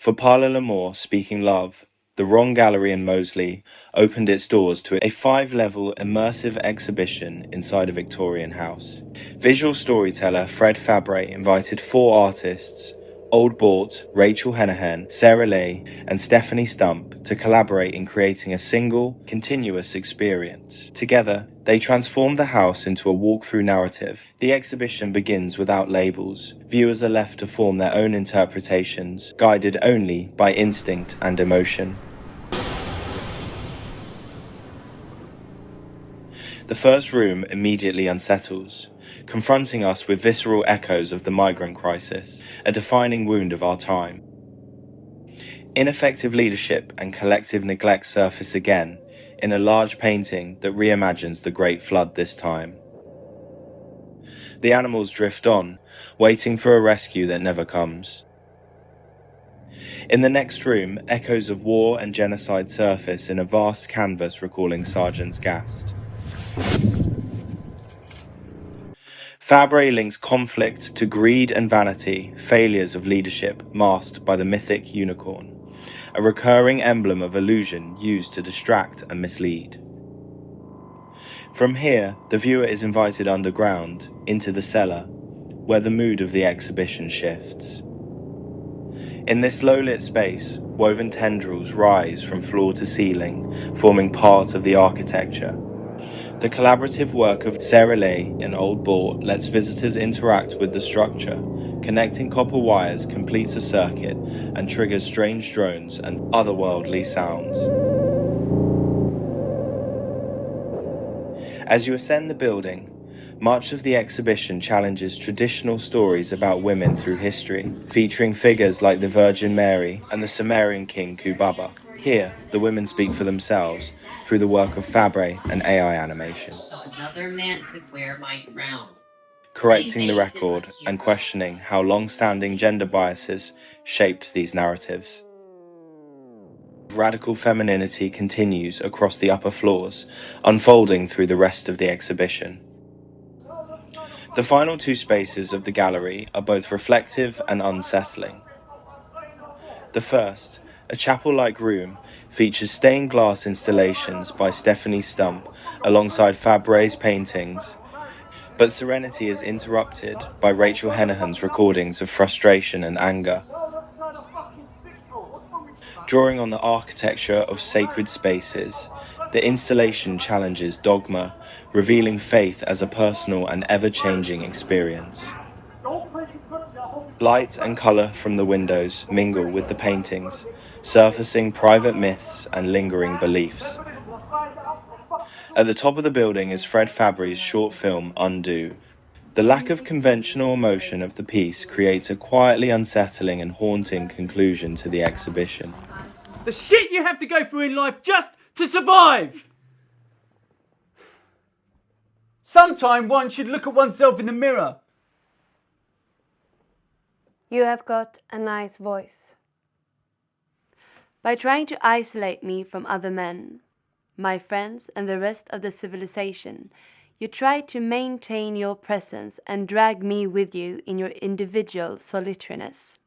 For Parler Speaking Love, the Wrong Gallery in Moseley opened its doors to a 5-level immersive exhibition inside a Victorian house. Visual storyteller Fred Fabre invited 4 artists, Old Bort, Rachel Hanaghan, Sarah Leigh, and Stephanie Stump, to collaborate in creating a single, continuous experience. Together, they transformed the house into a walk-through narrative. The exhibition begins without labels. Viewers are left to form their own interpretations, guided only by instinct and emotion. The first room immediately unsettles, confronting us with visceral echoes of the migrant crisis, a defining wound of our time. Ineffective leadership and collective neglect surface again in a large painting that reimagines the Great Flood this time. The animals drift on, waiting for a rescue that never comes. In the next room, echoes of war and genocide surface in a vast canvas recalling Sergeant's Gast. Fabre links conflict to greed and vanity, failures of leadership masked by the mythic unicorn, a recurring emblem of illusion used to distract and mislead. From here, the viewer is invited underground, into the cellar, where the mood of the exhibition shifts. In this low-lit space, woven tendrils rise from floor to ceiling, forming part of the architecture. The collaborative work of Sarah Leigh and Old Bort lets visitors interact with the structure. Connecting copper wires completes a circuit and triggers strange drones and otherworldly sounds. As you ascend the building, much of the exhibition challenges traditional stories about women through history, featuring figures like the Virgin Mary and the Sumerian king Kubaba. Here, the women speak for themselves through the work of Fabre and AI animation. So another man could wear my crown. Correcting the record and questioning how long-standing gender biases shaped these narratives. Radical femininity continues across the upper floors, unfolding through the rest of the exhibition. The final 2 spaces of the gallery are both reflective and unsettling. The first, a chapel-like room, features stained glass installations by Stephanie Stump alongside Fabre's paintings, but serenity is interrupted by Rachel Hanaghan's recordings of frustration and anger. Drawing on the architecture of sacred spaces, the installation challenges dogma, revealing faith as a personal and ever-changing experience. Light and colour from the windows mingle with the paintings, surfacing private myths and lingering beliefs. At the top of the building is Fred Fabre's short film Undo. The lack of conventional emotion of the piece creates a quietly unsettling and haunting conclusion to the exhibition. The shit you have to go through in life just to survive! Sometime one should look at oneself in the mirror. You have got a nice voice. By trying to isolate me from other men, my friends and the rest of the civilization, you try to maintain your presence and drag me with you in your individual solitariness.